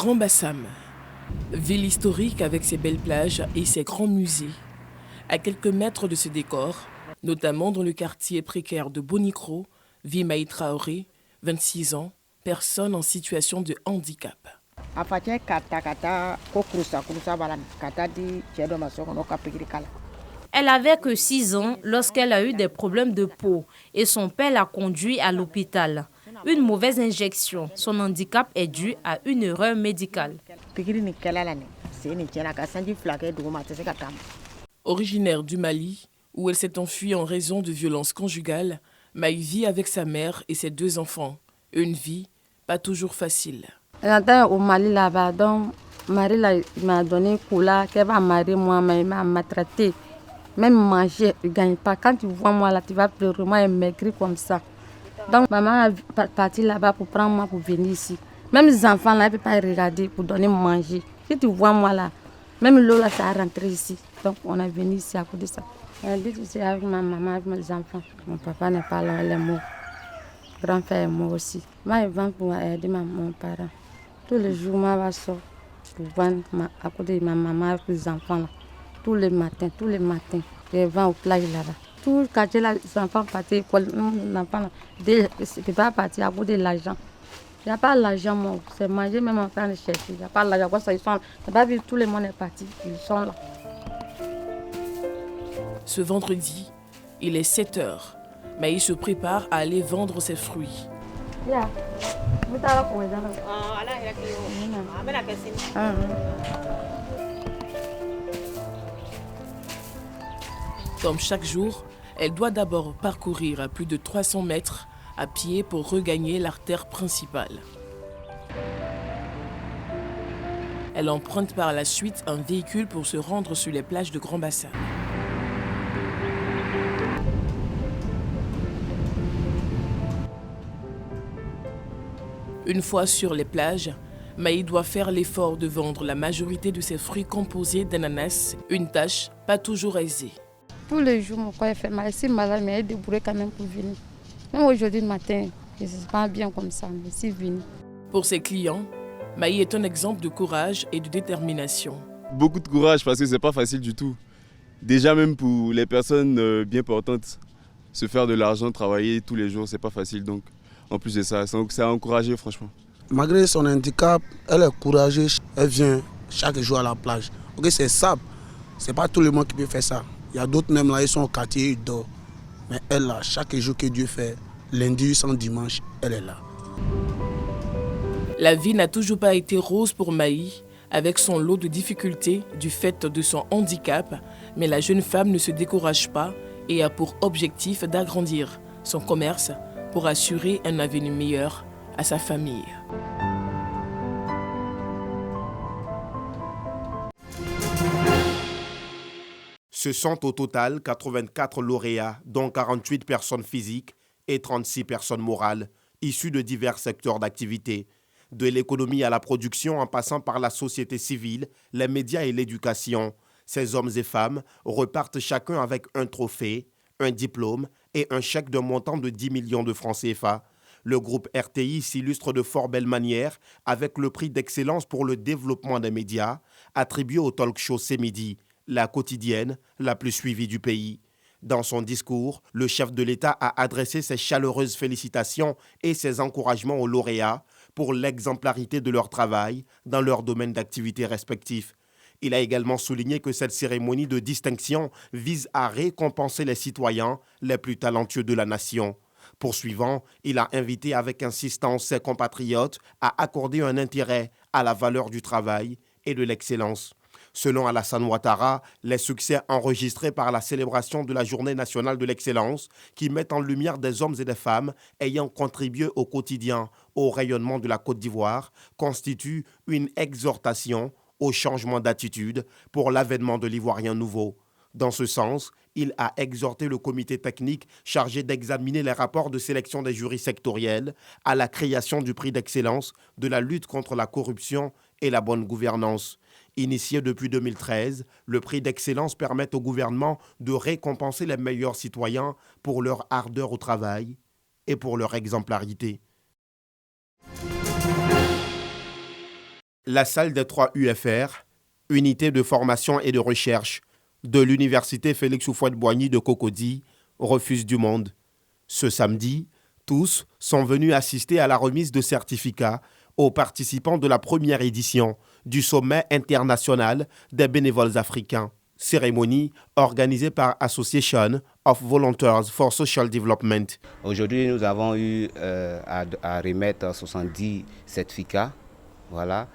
Grand Bassam, ville historique avec ses belles plages et ses grands musées. À quelques mètres de ce décor, notamment dans le quartier précaire de Bonikro, vit Maï Traoré, 26 ans, personne en situation de handicap. Elle avait que 6 ans lorsqu'elle a eu des problèmes de peau et son père l'a conduit à l'hôpital. Une mauvaise injection. Son handicap est dû à une erreur médicale. Originaire du Mali, où elle s'est enfuie en raison de violences conjugales, Maï vit avec sa mère et ses 2 enfants. Une vie pas toujours facile. J'étais au Mali là-bas, donc Marie m'a donné cola, qu'elle va marier moi, mais il m'a maltraité. Même manger, il ne gagne pas. Quand tu vois moi là, tu vas pleurer, moi elle maigrit comme ça. Donc maman est partie là-bas pour prendre moi pour venir ici. Même les enfants là, ils ne peuvent pas regarder pour donner manger. Si tu vois moi là, même l'eau là, ça a rentré ici. Donc on est venu ici à cause de ça. Elle dit que c'est avec ma maman, avec mes enfants. Mon papa n'est pas là, elle est mort. Grand frère est mort aussi. Moi, je vends pour aider mon parent. Tous les jours, moi, je sors pour vendre à côté de ma maman avec les enfants là. Tous les matins, je vends aux plages là-bas. Tout le quartier là, les enfants partent à l'école, les enfants là, je ne peux pas partir à cause de l'argent. Il n'y a pas l'argent, moi, c'est manger, même en train de chercher. Il n'y a pas l'argent, quoi, ça, ils sont là. Je n'ai pas vu, tout le monde est parti, ils sont là. Ce vendredi, il est 7 heures. Maï se prépare à aller vendre ses fruits. Comme chaque jour, elle doit d'abord parcourir à plus de 300 mètres à pied pour regagner l'artère principale. Elle emprunte par la suite un véhicule pour se rendre sur les plages de Grand Bassam. Une fois sur les plages, Maï doit faire l'effort de vendre la majorité de ses fruits composés d'ananas, une tâche pas toujours aisée. Tous les jours, mon corps est fait mal. Je suis malade, mais elle est débrouillée quand même pour venir. Même aujourd'hui matin, je ne suis pas bien comme ça, mais je suis venue. Pour ses clients, Maï est un exemple de courage et de détermination. Beaucoup de courage parce que ce n'est pas facile du tout. Déjà même pour les personnes bien portantes, se faire de l'argent, travailler tous les jours, ce n'est pas facile. Donc en plus de ça, c'est à encourager franchement. Malgré son handicap, elle est courageuse. Elle vient chaque jour à la plage. Okay, c'est sable. Ce n'est pas tout le monde qui peut faire ça. Il y a d'autres même là, ils sont au quartier, ils dorment. Mais elle là, chaque jour que Dieu fait, lundi sans dimanche, elle est là. La vie n'a toujours pas été rose pour Maï, avec son lot de difficultés du fait de son handicap, mais la jeune femme ne se décourage pas et a pour objectif d'agrandir son commerce pour assurer un avenir meilleur à sa famille. Ce sont au total 84 lauréats, dont 48 personnes physiques et 36 personnes morales, issues de divers secteurs d'activité, de l'économie à la production en passant par la société civile, les médias et l'éducation. Ces hommes et femmes repartent chacun avec un trophée, un diplôme et un chèque d'un montant de 10 millions de francs CFA. Le groupe RTI s'illustre de fort belle manière avec le prix d'excellence pour le développement des médias, attribué au talk show C'est Midi, la quotidienne la plus suivie du pays. Dans son discours, le chef de l'État a adressé ses chaleureuses félicitations et ses encouragements aux lauréats pour l'exemplarité de leur travail dans leur domaine d'activité respectif. Il a également souligné que cette cérémonie de distinction vise à récompenser les citoyens les plus talentueux de la nation. Poursuivant, il a invité avec insistance ses compatriotes à accorder un intérêt à la valeur du travail et de l'excellence. Selon Alassane Ouattara, les succès enregistrés par la célébration de la Journée nationale de l'excellence, qui met en lumière des hommes et des femmes ayant contribué au quotidien au rayonnement de la Côte d'Ivoire, constituent une exhortation au changement d'attitude pour l'avènement de l'Ivoirien nouveau. Dans ce sens, il a exhorté le comité technique chargé d'examiner les rapports de sélection des jurys sectoriels à la création du prix d'excellence de la lutte contre la corruption et la bonne gouvernance. Initié depuis 2013, le prix d'excellence permet au gouvernement de récompenser les meilleurs citoyens pour leur ardeur au travail et pour leur exemplarité. La salle des 3 UFR, unité de formation et de recherche de l'université Félix Houphouët-Boigny de Cocody, refuse du monde. Ce samedi, tous sont venus assister à la remise de certificats aux participants de la première édition du sommet international des bénévoles africains. Cérémonie organisée par Association of Volunteers for Social Development. Aujourd'hui, nous avons eu à remettre 70 certificats, voilà,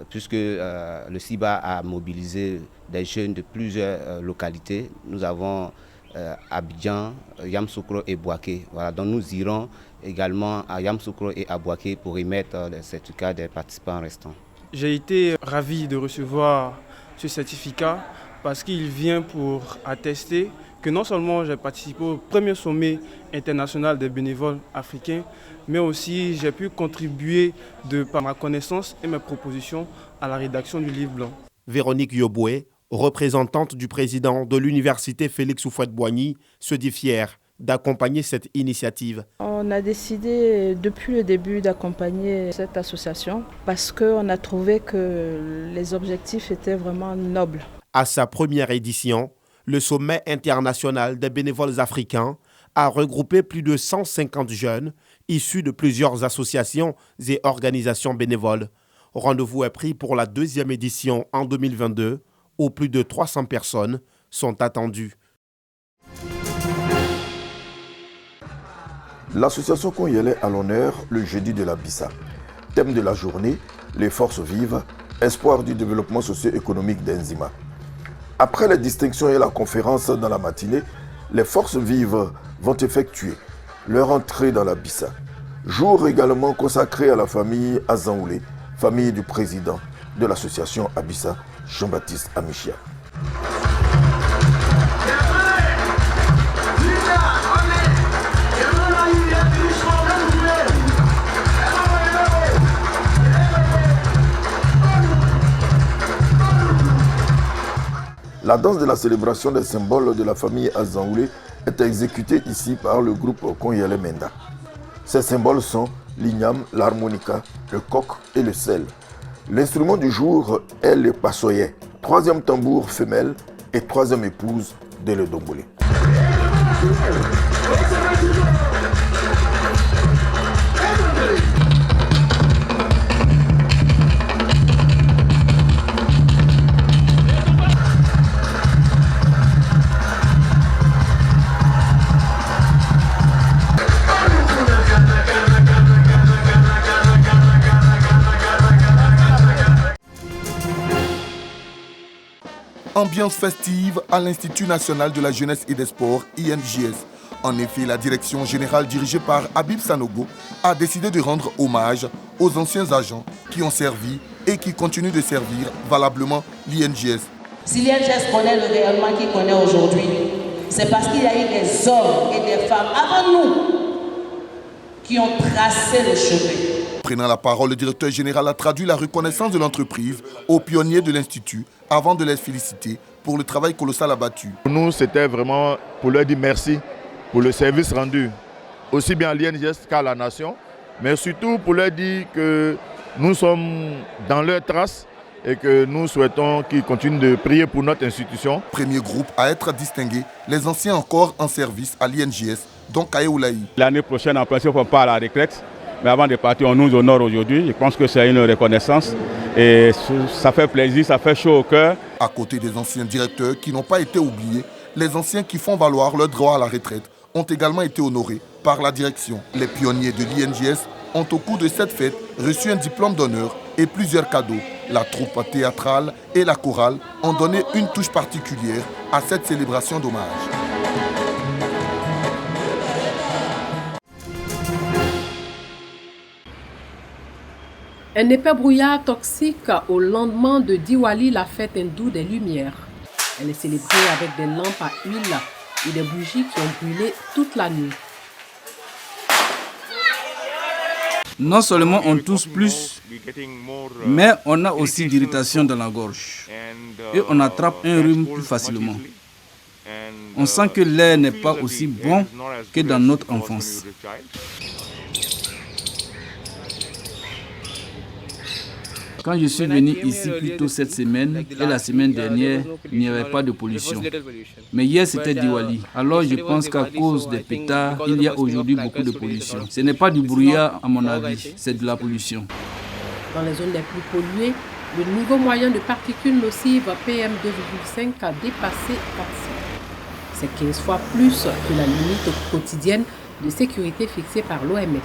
puisque le CIBA a mobilisé des jeunes de plusieurs localités. Nous avons Abidjan, Yamoussoukro et Bouaké. Voilà, donc nous irons également à Yamoussoukro et à Bouaké pour remettre les certificats des participants restants. J'ai été ravi de recevoir ce certificat parce qu'il vient pour attester que non seulement j'ai participé au premier sommet international des bénévoles africains, mais aussi j'ai pu contribuer par ma connaissance et mes propositions à la rédaction du livre blanc. Véronique Yoboué, représentante du président de l'université Félix Houphouët-Boigny, se dit fière d'accompagner cette initiative. On a décidé depuis le début d'accompagner cette association parce qu'on a trouvé que les objectifs étaient vraiment nobles. À sa première édition, le sommet international des bénévoles africains a regroupé plus de 150 jeunes issus de plusieurs associations et organisations bénévoles. Rendez-vous est pris pour la 2e édition en 2022, où plus de 300 personnes sont attendues. L'association Konyele à l'honneur le jeudi de la Bissa. Thème de la journée, les forces vives, espoir du développement socio-économique d'Enzima. Après les distinctions et la conférence dans la matinée, les forces vives vont effectuer leur entrée dans la Bissa. Jour également consacré à la famille Azangoulé, famille du président de l'association Abissa, Jean-Baptiste Amichia. La danse de la célébration des symboles de la famille Azangoulé est exécutée ici par le groupe Konyele Menda. Ces symboles sont l'igname, l'harmonica, le coq et le sel. L'instrument du jour est le passoyet, 3e tambour femelle et 3e épouse de le dongolé. Ambiance festive à l'Institut national de la jeunesse et des sports, INJS. En effet, la direction générale dirigée par Habib Sanogo a décidé de rendre hommage aux anciens agents qui ont servi et qui continuent de servir valablement l'INJS. Si l'INJS connaît le rayonnement qu'il connaît aujourd'hui, c'est parce qu'il y a eu des hommes et des femmes avant nous qui ont tracé le chemin. Prenant la parole, le directeur général a traduit la reconnaissance de l'entreprise aux pionniers de l'Institut avant de les féliciter pour le travail colossal abattu. Pour nous, c'était vraiment pour leur dire merci pour le service rendu, aussi bien à l'INJS qu'à la nation, mais surtout pour leur dire que nous sommes dans leurs traces et que nous souhaitons qu'ils continuent de prier pour notre institution. Premier groupe à être distingué, les anciens encore en service à l'INJS, dont Kaye Oulaï. L'année prochaine, en principe, on part à la retraite. Mais avant de partir, on nous honore aujourd'hui. Je pense que c'est une reconnaissance et ça fait plaisir, ça fait chaud au cœur. À côté des anciens directeurs qui n'ont pas été oubliés, les anciens qui font valoir leur droit à la retraite ont également été honorés par la direction. Les pionniers de l'INJS ont au cours de cette fête reçu un diplôme d'honneur et plusieurs cadeaux. La troupe théâtrale et la chorale ont donné une touche particulière à cette célébration d'hommage. Un épais brouillard toxique au lendemain de Diwali, la fête hindoue des Lumières. Elle est célébrée avec des lampes à huile et des bougies qui ont brûlé toute la nuit. Non seulement on tousse plus, mais on a aussi d'irritation dans la gorge et on attrape un rhume plus facilement. On sent que l'air n'est pas aussi bon que dans notre enfance. Quand je suis venu ici plus tôt cette semaine et la semaine dernière, il n'y avait pas de pollution. Mais hier, c'était Diwali. Alors je pense qu'à cause des pétards, il y a aujourd'hui beaucoup de pollution. Ce n'est pas du brouillard à mon avis, c'est de la pollution. Dans les zones les plus polluées, le niveau moyen de particules nocives PM2,5 a dépassé 400. C'est 15 fois plus que la limite quotidienne de sécurité fixée par l'OMS.